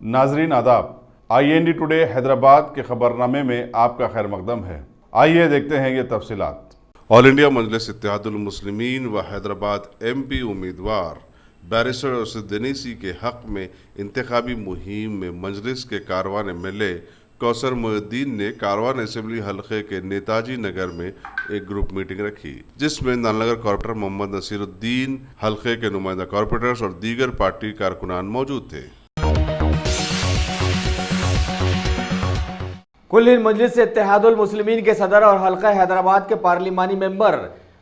नाजरीन आदाब, IND today Hyderabad के खबरनामे में आपका खैर मकदम है। आइए देखते हैं ये तफसीलात। ऑल इंडिया मजलिस इत्तेहादुल मुस्लिमीन व हैदराबाद MP उम्मीदवार बैरिस्टर असद दनीसी के हक में इंतखाबी मुहिम में मजलिस के कारवान MLA कौसर मोहिउद्दीन ने कारवान असेंबली हल्के के नेताजी नगर में एक ग्रुप मीटिंग रखी, जिसमें नालनगर कॉर्पोरेटर मोहम्मद नसीरुद्दीन, हल्के के नुमाइंदा कॉर्पोरेटर्स और दीगर पार्टी कारकुनान मौजूद थे। कुल हिंद मजलिस इत्तेहादुल मुस्लिमीन के सदर और हल्का हैदराबाद के पार्लिमानी मेंबर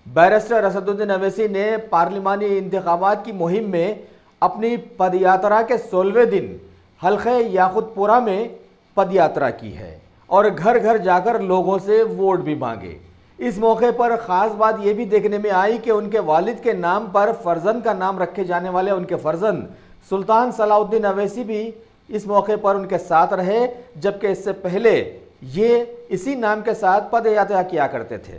बैरिस्टर असदुद्दीन अवैसी ने पार्लिमानी इंतखाबात की मुहिम में अपनी पदयात्रा के 16वें दिन हल्के याकुतपुरा में पदयात्रा की है और घर घर जाकर लोगों से वोट भी मांगे। इस मौके पर ख़ास बात यह भी देखने में आई कि उनके वालिद के नाम पर फर्जंद का नाम रखे जाने वाले उनके फर्जंद सुल्तान सलाउद्दीन अवैसी भी इस मौके पर उनके साथ रहे, जबकि इससे पहले ये इसी नाम के साथ पदयात्रा किया करते थे।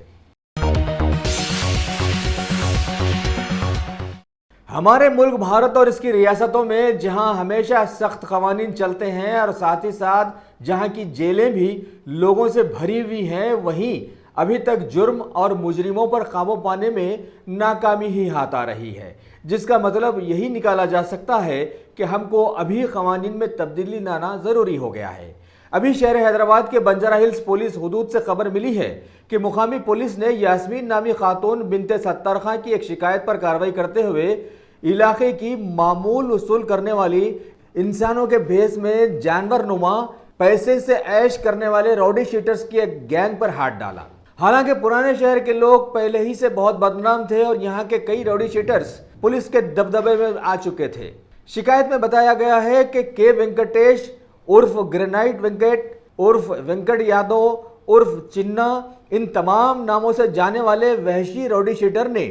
हमारे मुल्क भारत और इसकी रियासतों में जहां हमेशा सख्त कवानीन चलते हैं और साथ ही साथ जहां की जेलें भी लोगों से भरी हुई हैं, वहीं अभी तक जुर्म और मुजरिमों पर काबू पाने में नाकामी ही हाथ आ रही है, जिसका मतलब यही निकाला जा सकता है कि हमको अभी कवानीन में तब्दीली लाना ज़रूरी हो गया है। अभी शहर हैदराबाद के बंजारा हिल्स पुलिस हुदूद से खबर मिली है कि मुकामी पुलिस ने यास्मीन नामी खातून बिनते सत्तार खां की एक शिकायत पर कार्रवाई करते हुए इलाके की मामूल वसूल करने वाली इंसानों के भेस में जानवर नुमा पैसे से ऐश करने वाले रॉडी शीटर्स की एक गैंग पर हाथ डाला। हालांकि पुराने शहर के लोग पहले ही से बहुत बदनाम थे और यहाँ के कई रॉडी शीटर्स पुलिस के दबदबे में आ चुके थे। शिकायत में बताया गया है कि के वेंकटेश उर्फ ग्रेनाइट वेंकट उर्फ वेंकट यादव उर्फ चिन्ना, इन तमाम नामों से जाने वाले वहशी रॉडी शीटर ने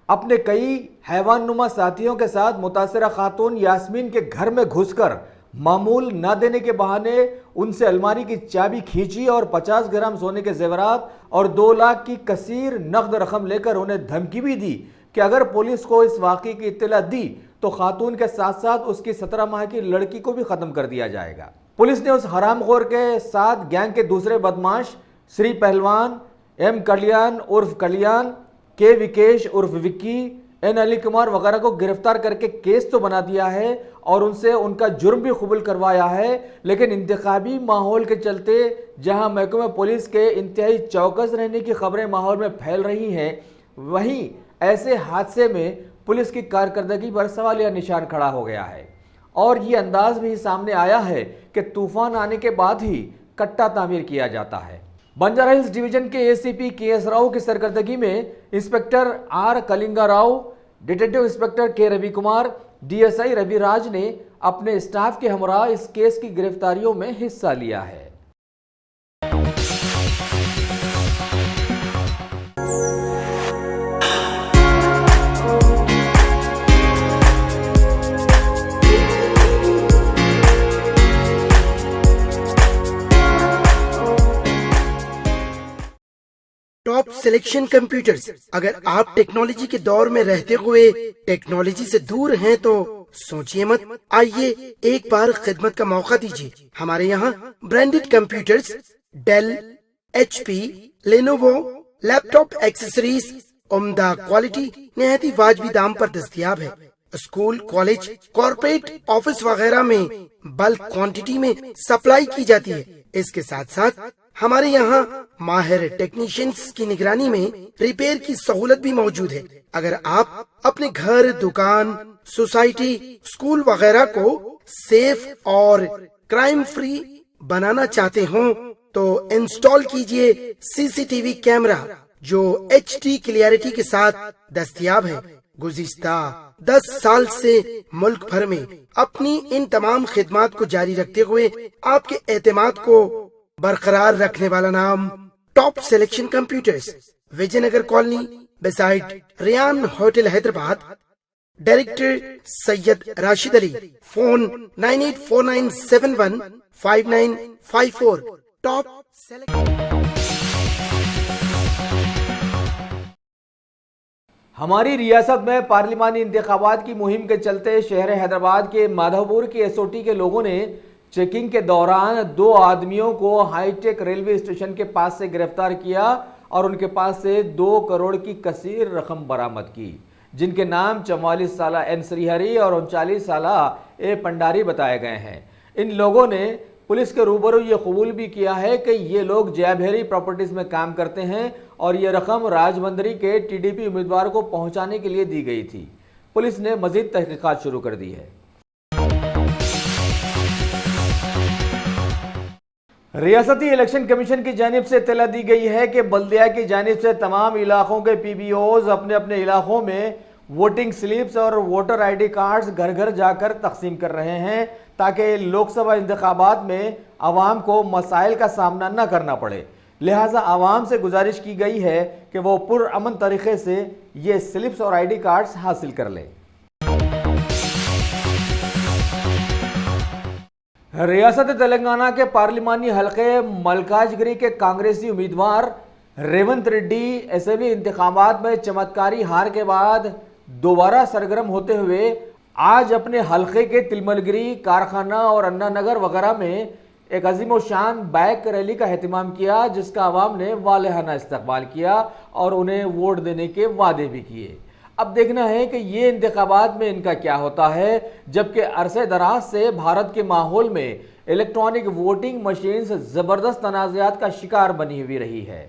अपने कई हैवानुमा साथियों के साथ मुतासरा खातून यास्मीन के घर में घुसकर मामूल न देने के बहाने उनसे अलमारी की चाबी खींची और 50 ग्राम सोने के जेवरात और 2 लाख की कसीर नकद रकम लेकर उन्हें धमकी भी दी कि अगर पुलिस को इस वाक़े की इत्तला दी तो खातून के साथ साथ उसकी 17 माह की लड़की को भी ख़त्म कर दिया जाएगा। पुलिस ने उस हरामखोर के साथ गैंग के दूसरे बदमाश श्री पहलवान, M कल्याण उर्फ कल्याण, के विकेश उर्फ विक्की, N अली कुमार वगैरह को गिरफ्तार करके केस तो बना दिया है और उनसे उनका जुर्म भी कबूल करवाया है, लेकिन इंतखाबी माहौल के चलते जहां महकमा पुलिस के इंतहाई चौकस रहने की खबरें माहौल में फैल रही हैं, वहीं ऐसे हादसे में पुलिस की कारकर्दगी पर सवालिया निशान खड़ा हो गया है और ये अंदाज भी सामने आया है कि तूफान आने के बाद ही कट्टा तामीर किया जाता है। बंजारा हिल्स डिवीजन के ACP KS राव की सरकर्दगी में inspector R Kalinga Rao, detective inspector K Ravi Kumar, DSI Ravi Raj ने अपने स्टाफ के हमरा इस केस की गिरफ्तारियों में हिस्सा लिया है। Top selection computers. अगर आप टेक्नोलॉजी के दौर में रहते हुए टेक्नोलॉजी से दूर हैं तो सोचिए मत, आइए एक बार खिदमत का मौका दीजिए। हमारे यहाँ branded computers Dell, HP, Lenovo, laptop accessories उम्दा क्वालिटी निहायत ही वाजबी दाम पर दस्तयाब है। स्कूल, कॉलेज, कॉर्पोरेट, ऑफिस वगैरह में बल्क क्वांटिटी में सप्लाई की जाती है। इसके साथ साथ हमारे यहाँ माहिर टेक्नीशियंस की निगरानी में रिपेयर की सहूलत भी मौजूद है। अगर आप अपने घर, दुकान, सोसाइटी, स्कूल वगैरह को सेफ और क्राइम फ्री बनाना चाहते हो तो इंस्टॉल कीजिए CCTV कैमरा जो HD क्लियरिटी के साथ दस्तयाब है। गुज़िश्ता 10 साल से मुल्क भर में अपनी इन तमाम खिदमात को जारी रखते हुए आपके एतमाद को बरकरार रखने वाला नाम top selection computers, Vijayanagar colony beside Riyan hotel Hyderabad. Director Syed Rashid Ali. Phone 9849715954। Top हमारी रियासत में पार्लिमानी इंतखाबात की मुहिम के चलते शहर हैदराबाद के माधवपुर की SOT के लोगों ने चेकिंग के दौरान 2 आदमियों को हाईटेक रेलवे स्टेशन के पास से गिरफ्तार किया और उनके पास से 2 करोड़ की कसीर रकम बरामद की, जिनके नाम 44 साला एन श्रीहरि और 39 साला ए पंडारी बताए गए हैं। इन लोगों ने पुलिस के रूबरू ये कबूल भी किया है कि ये लोग जयभैरी प्रॉपर्टीज में काम करते हैं और ये रकम राजमंदरी के टीडीपी उम्मीदवार को पहुंचाने के लिए दी गई थी। पुलिस ने मजीद तहकीकात शुरू कर दी है। रियासती इलेक्शन कमीशन की जानिब से इत्तला दी गई है कि बल्दिया की जानिब से तमाम इलाकों के पीबीओज अपने अपने इलाकों में वोटिंग स्लिप्स और वोटर आईडी कार्ड्स घर घर जाकर तकसीम कर रहे हैं ताकि लोकसभा इंतखाबात में आवाम को मसाइल का सामना न करना पड़े। लिहाजा आवाम से गुजारिश की गई है कि वो पुरअमन तरीके से ये स्लिप्स और आईडी कार्ड्स हासिल कर लें। रियासत तेलंगाना के पार्लिमानी हलके मलकाजगिरी के कांग्रेसी उम्मीदवार रेवंत रेड्डी असेंबली इंतखाबात में चमत्कारी हार के बाद दोबारा सरगर्म होते हुए आज अपने हलके के तिलमलगिरी, कारखाना और अन्ना नगर वगैरह में एक अजीम शान बाइक रैली का एहतमाम किया, जिसका आवाम ने वालेहाना इस्तकबाल किया और उन्हें वोट देने के वादे भी किए। अब देखना है कि ये इंतखाबात में इनका क्या होता है, जबकि अरसे दराज से भारत के माहौल में इलेक्ट्रॉनिक वोटिंग मशीन्स जबरदस्त तनाज़ात का शिकार बनी हुई रही है।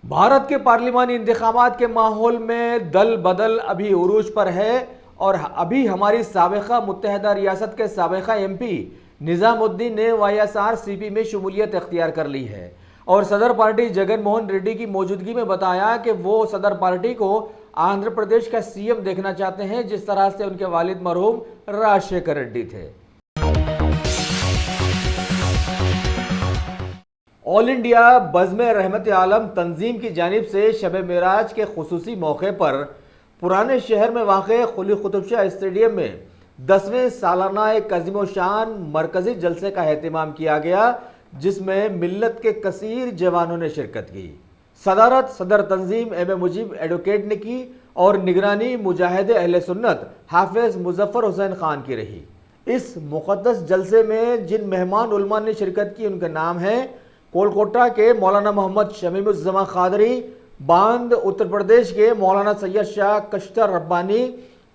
भारत के पार्लिमानी इंतखाबात के माहौल में दल बदल अभी उरूज पर है और अभी हमारी साबिका मुत्तहदा रियासत के साबिका एमपी निज़ामुद्दीन ने YSRCP में शमूलियत इख्तियार कर ली है और सदर पार्टी जगन मोहन रेड्डी की मौजूदगी में बताया कि वो सदर पार्टी को आंध्र प्रदेश का सीएम देखना चाहते हैं, जिस तरह से उनके वालिद मरहूम राजशेखर रेड्डी थे। ऑल इंडिया बज़्म रहमत आलम तंजीम की जानिब से शब मेराज के खुसूसी मौके पर पुराने शहर में वाक़े कुली कुतुब शाह स्टेडियम में 10वें सालाना एक अज़ीम शान मरकज़ी जलसे का एहतमाम किया गया, जिसमें मिल्लत के कसीर जवानों ने शिरकत की। सदारत सदर तंजीम एम मुजीब एडवोकेट ने की और निगरानी मुजाहिद अहले सुन्नत हाफिज मुजफ्फर हुसैन खान की रही। इस मुक़द्दस जलसे में जिन मेहमान उलमा ने शिरकत की उनके नाम हैं कोलकाता के मौलाना मोहम्मद शमीमुज़्ज़मा क़ादरी, बांद उत्तर प्रदेश के मौलाना सैयद शाह कश्तर रब्बानी,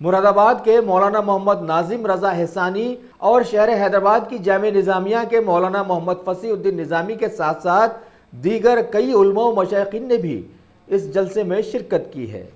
मुरादाबाद के मौलाना मोहम्मद नाजिम रज़ा हिसानी और शहर हैदराबाद की जामिया निज़ामिया के मौलाना मोहम्मद फ़सीउद्दीन निज़ामी के साथ साथ दीगर कई उलमा व मशाइखीन ने भी इस जलसे में शिरकत की है।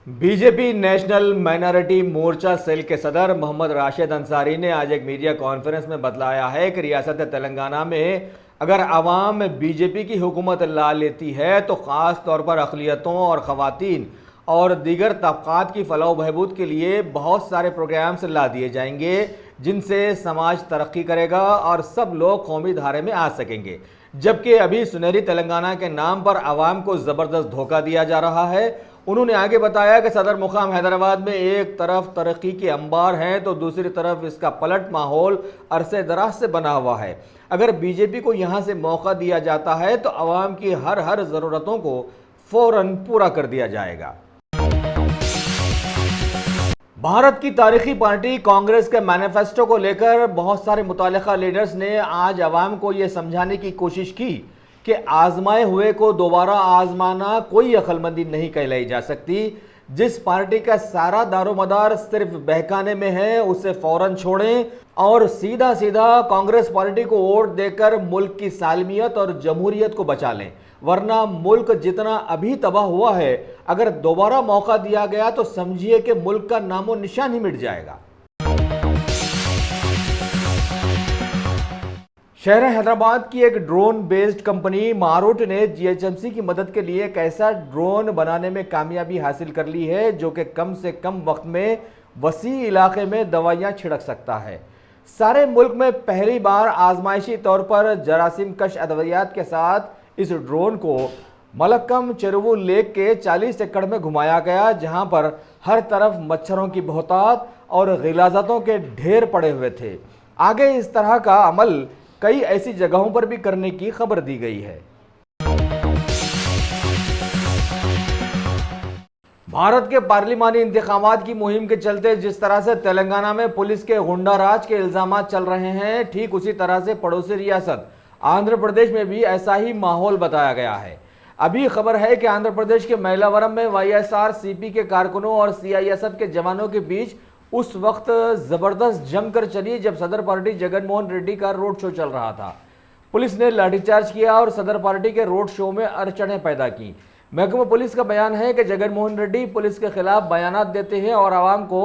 बीजेपी नेशनल माइनॉरिटी मोर्चा सेल के सदर मोहम्मद राशिद अंसारी ने आज एक मीडिया कॉन्फ्रेंस में बतलाया है कि रियासत तेलंगाना में अगर आवाम बीजेपी की हुकूमत ला लेती है तो ख़ास तौर पर अक़लियतों और ख़वातीन और दीगर तबक़ात की फ़लाह बहबूद के लिए बहुत सारे प्रोग्राम्स ला दिए जाएंगे, जिनसे समाज तरक्की करेगा और सब लोग कौमी धारे में आ सकेंगे। जबकि अभी सुनहरी तेलंगाना के नाम पर आवाम को ज़बरदस्त धोखा दिया जा रहा है। उन्होंने आगे बताया कि सदर मुकाम हैदराबाद में एक तरफ तरक्की के अंबार हैं तो दूसरी तरफ इसका पलट माहौल अरसे दराज से बना हुआ है। अगर बीजेपी को यहाँ से मौका दिया जाता है तो आवाम की हर ज़रूरतों को फ़ौरन पूरा कर दिया जाएगा। भारत की तारीखी पार्टी कांग्रेस के मैनिफेस्टो को लेकर बहुत सारे मुतालिका लीडर्स ने आज आवाम को ये समझाने की कोशिश की कि आजमाए हुए को दोबारा आजमाना कोई अक्लमंदी नहीं कहलाई जा सकती। जिस पार्टी का सारा दारोमदार सिर्फ बहकाने में है उसे फौरन छोड़ें और सीधा सीधा कांग्रेस पार्टी को वोट देकर मुल्क की सालमियत और जमहूरियत को बचा लें, वरना मुल्क जितना अभी तबाह हुआ है अगर दोबारा मौका दिया गया तो समझिए कि मुल्क का नामो निशान ही मिट जाएगा। शहर हैदराबाद की एक ड्रोन बेस्ड कंपनी मारूट ने GHMC की मदद के लिए एक ऐसा ड्रोन बनाने में कामयाबी हासिल कर ली है जो कि कम से कम वक्त में वसी इलाके में दवाइयां छिड़क सकता है। सारे मुल्क में पहली बार आजमाइशी तौर पर जरासीम कश अद्वियात के साथ इस ड्रोन को मलक्कम चेरुवु लेक के 40 एकड़ में घुमाया गया, जहां पर हर तरफ मच्छरों की बहुतात और गिलाजतों के ढेर पड़े हुए थे। आगे इस तरह का अमल कई ऐसी जगहों पर भी करने की खबर दी गई है। भारत के पार्लिमानी इंतखाबात की मुहिम के चलते जिस तरह से तेलंगाना में पुलिस के गुंडा राज के इल्जाम चल रहे हैं, ठीक उसी तरह से पड़ोसी रियासत आंध्र प्रदेश में भी ऐसा ही माहौल बताया गया है। अभी खबर है कि आंध्र प्रदेश के मैलावरम में YSRCP के कारकुनों और CISF के जवानों के बीच उस वक्त जबरदस्त जमकर चली जब सदर पार्टी जगन मोहन रेड्डी का रोड शो चल रहा था। पुलिस ने लाठीचार्ज किया और सदर पार्टी के रोड शो में अड़चनें पैदा की। महकमा पुलिस का बयान है कि जगन मोहन रेड्डी पुलिस के खिलाफ बयानात देते हैं और आवाम को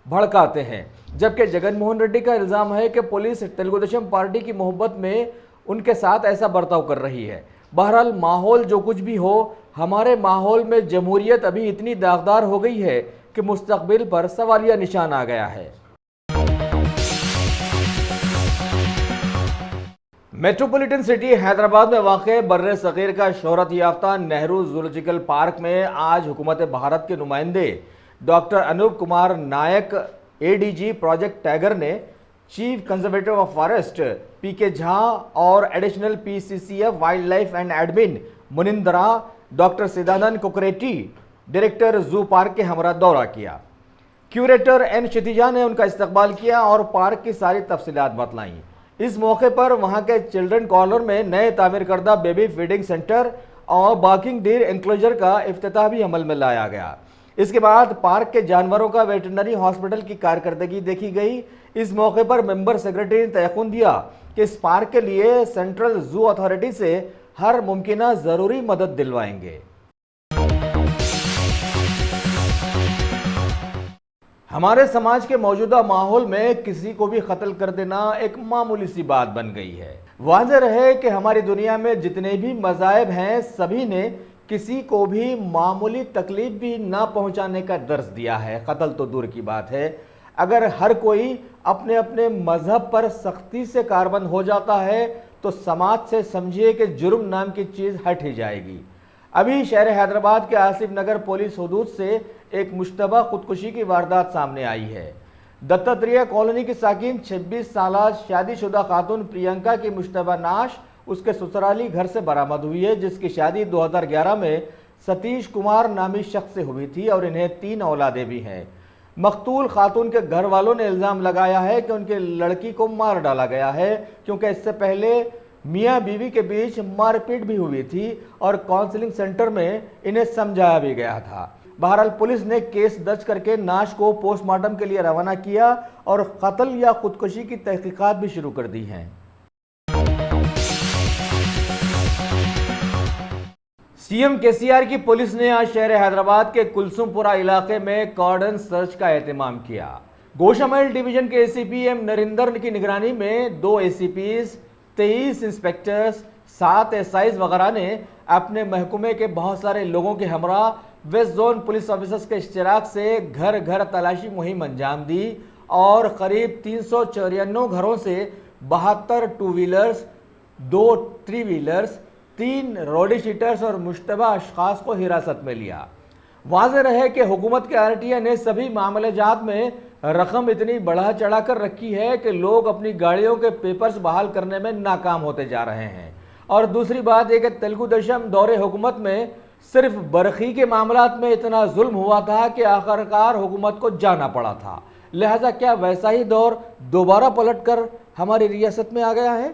भड़काते हैं, जबकि जगन मोहन रेड्डी का इल्जाम है कि पुलिस तेलुगु देशम पार्टी की मोहब्बत में उनके साथ ऐसा बर्ताव कर रही है। बहरहाल माहौल जो कुछ भी हो, हमारे माहौल में जमहूरियत अभी इतनी दागदार हो गई है कि मुस्तकबिल पर सवालिया निशान आ गया है। मेट्रोपॉलिटन सिटी हैदराबाद में वाक़े बर्रे सग़ीर का शोहरत याफ्ता नेहरू जूलॉजिकल पार्क में आज हुकूमत भारत के नुमाइंदे doctor Anup Kumar Nayak, ADG project tiger ने chief conservator of forest PK Jha और additional PCCF wild life and admin Munindra doctor Sidanand Kukreti director zoo park के हमरा दौरा किया। क्यूरेटर N क्षितिजा ने उनका इस्तकबाल किया और पार्क की सारी तफसीलात बतलाईं। इस मौके पर वहां के चिल्ड्रन कॉर्नर में नए तामीर करदा बेबी फीडिंग सेंटर और बाकिंग डीर एंक्लोजर का इफ्तिताह भी अमल में लाया गया। इसके बाद पार्क के जानवरों का वेटरनरी हॉस्पिटल की कारकर्दगी देखी गई। इस मौके पर मेंबर सेक्रेटरी ने तयक़ुन दिया कि इस पार्क के लिए सेंट्रल जू अथॉरिटी से हर मुमकिना ज़रूरी मदद दिलवाएंगे। हमारे समाज के मौजूदा माहौल में किसी को भी कत्ल कर देना एक मामूली सी बात बन गई है। वाज़ेह रहे कि हमारी दुनिया में जितने भी मज़ाहिब हैं, सभी ने किसी को भी मामूली तकलीफ भी ना पहुंचाने का दर्स दिया है। कत्ल तो दूर की बात है, अगर हर कोई अपने अपने मजहब पर सख्ती से कारबंद हो जाता है तो समाज से समझिए कि जुर्म नाम की चीज़ हट ही जाएगी। अभी शहर हैदराबाद के आसिफ नगर पुलिस हदूद से एक मुश्तबा खुदकुशी की वारदात सामने आई है। दत्तात्रेय कॉलोनी की साकिन 26 साल शादीशुदा खातून प्रियंका की मुश्तबा नाश उसके ससुराली घर से बरामद हुई है, जिसकी शादी 2011 में सतीश कुमार नामी शख्स से हुई थी और इन्हें 3 औलादें भी हैं। मकतूल खातून के घर वालों ने इल्ज़ाम लगाया है कि उनकी लड़की को मार डाला गया है, क्योंकि इससे पहले मियाँ बीवी के बीच मारपीट भी हुई थी और काउंसलिंग सेंटर में इन्हें समझाया भी गया था। बहरहाल पुलिस ने केस दर्ज करके नाश को पोस्टमार्टम के लिए रवाना किया और कत्ल या खुदकुशी की तहकीकात भी शुरू कर दी हैं। CM KCR की पुलिस ने आज शहर हैदराबाद के कुलसुमपुरा इलाके में कॉर्डन सर्च का एहतमाम किया। गोशामहल डिवीजन के ACP M नरिंदर की निगरानी में 2 ACPs, 23 इंस्पेक्टर्स, 7 SIs वगैरह ने अपने महकमे के बहुत सारे लोगों के हमरा वेस्ट जोन पुलिस ऑफिसर्स के इश्तिराक से घर घर तलाशी मुहिम अंजाम दी और करीब 394 घरों से 72 टू व्हीलर्स, 2 3 व्हीलर्स, 3 रोडी शीटर्स और मुश्तबा अशखास को हिरासत में लिया। वाज़ेह रहे कि हुकूमत के RTA ने सभी मामलेजात में रकम इतनी बढ़ा चढ़ा कर रखी है कि लोग अपनी गाड़ियों के पेपर्स बहाल करने में नाकाम होते जा रहे हैं। और दूसरी बात यह कि तेलुगु देशम दौरे हुकूमत में सिर्फ बरखी के मामलात में इतना जुल्म हुआ था कि आखिरकार हुकूमत को जाना पड़ा था। लिहाजा क्या वैसा ही दौर दोबारा पलटकर हमारी रियासत में आ गया है?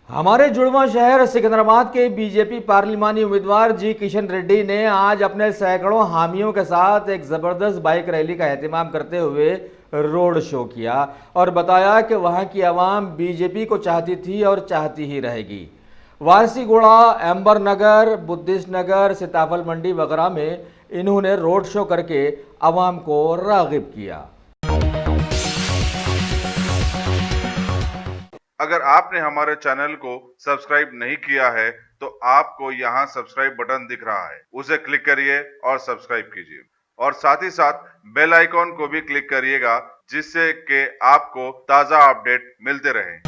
हमारे जुड़वा शहर सिकंदराबाद के BJP पार्लिमानी उम्मीदवार G किशन रेड्डी ने आज अपने सैकड़ों हामियों के साथ एक ज़बरदस्त बाइक रैली का एहतमाम करते हुए रोड शो किया और बताया कि वहां की आवाम BJP को चाहती थी और चाहती ही रहेगी। वारसीगुड़ा, अंबर नगर, बुद्धिस्ट नगर, सीताफल मंडी वगैरह में इन्होंने रोड शो करके आवाम को राग़िब किया। अगर आपने हमारे चैनल को सब्सक्राइब नहीं किया है तो आपको यहाँ सब्सक्राइब बटन दिख रहा है, उसे क्लिक करिए और सब्सक्राइब कीजिए और साथ ही साथ बेल आइकॉन को भी क्लिक करिएगा, जिससे कि आपको ताज़ा अपडेट मिलते रहें।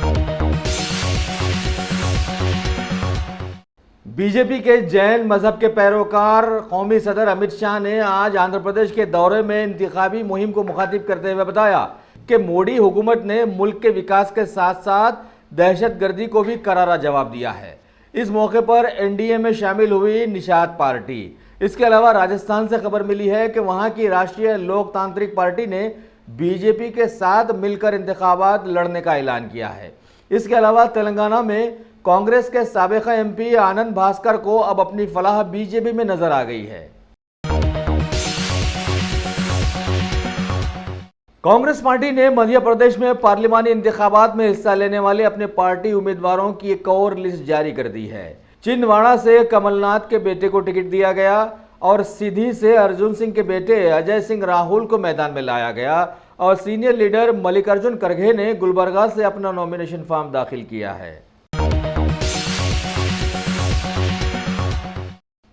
BJP के जैन मजहब के पैरोकार कौमी सदर अमित शाह ने आज आंध्र प्रदेश के दौरे में इंतखाबी मुहिम को मुखातिब करते हुए बताया कि मोदी हुकूमत ने मुल्क के विकास के साथ साथ दहशतगर्दी को भी करारा जवाब दिया है। इस मौके पर एनडीए में शामिल हुई निषाद पार्टी। इसके अलावा राजस्थान से खबर मिली है कि वहां की राष्ट्रीय लोकतांत्रिक पार्टी ने बीजेपी के साथ मिलकर इंतखाबात लड़ने का ऐलान किया है। इसके अलावा तेलंगाना में कांग्रेस के साबिका एमपी आनंद भास्कर को अब अपनी फलाह बीजेपी में नजर आ गई है। कांग्रेस पार्टी ने मध्य प्रदेश में पार्लिमानी इंतखाबात में हिस्सा लेने वाले अपने पार्टी उम्मीदवारों की एक और लिस्ट जारी कर दी है। छिंदवाड़ा से कमलनाथ के बेटे को टिकट दिया गया और सीधी से अर्जुन सिंह के बेटे अजय सिंह राहुल को मैदान में लाया गया और सीनियर लीडर मल्लिकार्जुन खड़गे ने गुलबर्गा से अपना नॉमिनेशन फॉर्म दाखिल किया है।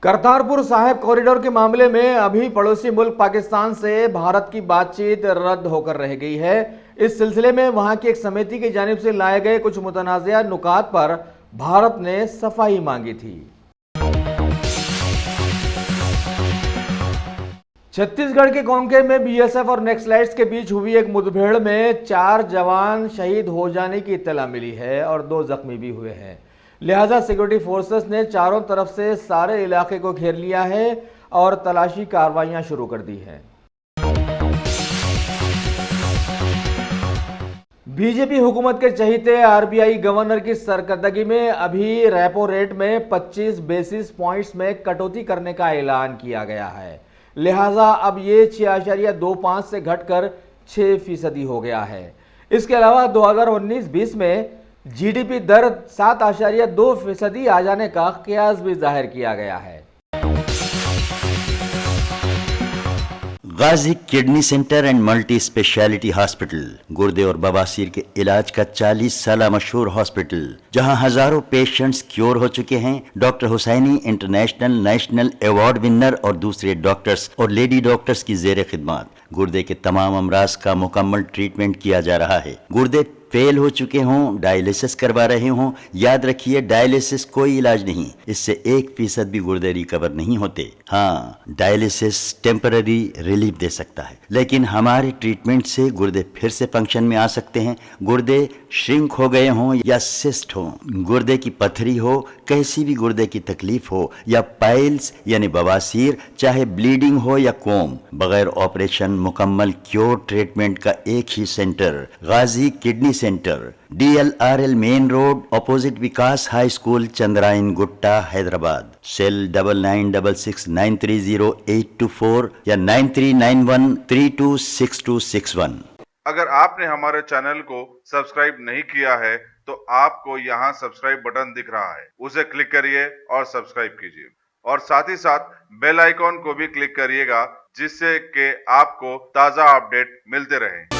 करतारपुर साहिब कॉरिडोर के मामले में अभी पड़ोसी मुल्क पाकिस्तान से भारत की बातचीत रद्द होकर रह गई है। इस सिलसिले में वहां की एक समिति की जानिब से लाए गए कुछ मुतनाज़िया नुकात पर भारत ने सफाई मांगी थी। छत्तीसगढ़ के कांकेर में बीएसएफ और नक्सलाइट्स के बीच हुई एक मुठभेड़ में 4 जवान शहीद हो जाने की इत्तला मिली है और 2 जख्मी भी हुए हैं। लिहाजा सिक्योरिटी फोर्सेस ने चारों तरफ से सारे इलाके को घेर लिया है और तलाशी कार्रवाइयां शुरू कर दी हैं। बीजेपी हुकूमत के चहीते आरबीआई गवर्नर की सरकर्दगी में अभी रेपो रेट में 25 बेसिस पॉइंट्स में कटौती करने का ऐलान किया गया है। लिहाजा अब ये 6.25 से घटकर 6% हो गया है। इसके अलावा 2019-20 में जीडीपी दर 7.2% आ जाने का कयास भी जाहिर किया गया है। Ghazi kidney centre and multi speciality hospital गुर्दे और बवासीर के इलाज का 40 साल मशहूर हॉस्पिटल, जहां हजारों पेशेंट्स क्योर हो चुके हैं। Doctor Husaini international national award winner और दूसरे डॉक्टर्स और लेडी डॉक्टर्स की जेर खिदमत गुर्दे के तमाम अमराज का मुकम्मल ट्रीटमेंट किया जा रहा है। गुर्दे फेल हो चुके हों, डायलिसिस करवा रहे हों, याद रखिए डायलिसिस कोई इलाज नहीं, इससे 1% भी गुर्दे रिकवर नहीं होते। हाँ, डायलिसिस टेम्पररी रिलीफ दे सकता है, लेकिन हमारे ट्रीटमेंट से गुर्दे फिर से फंक्शन में आ सकते हैं। गुर्दे श्रिंक हो गए हों या सिस्ट हो, गुर्दे की पथरी हो, कैसी भी गुर्दे की तकलीफ हो या पाइल्स यानी बवासीर, चाहे ब्लीडिंग हो या कोम, बगैर ऑपरेशन मुकम्मल क्योर ट्रीटमेंट का एक ही centre, Ghazi kidney centre, DLRL main road opposite Vikas high school, Chandrayan Gutta, Hyderabad. Cell 9966930824 या 9391326261। अगर आपने हमारे चैनल को सब्सक्राइब नहीं किया है तो आपको यहाँ सब्सक्राइब बटन दिख रहा है, उसे क्लिक करिए और सब्सक्राइब कीजिए और साथ ही साथ बेल आइकॉन को भी क्लिक करिएगा, जिससे कि आपको ताज़ा अपडेट मिलते रहें।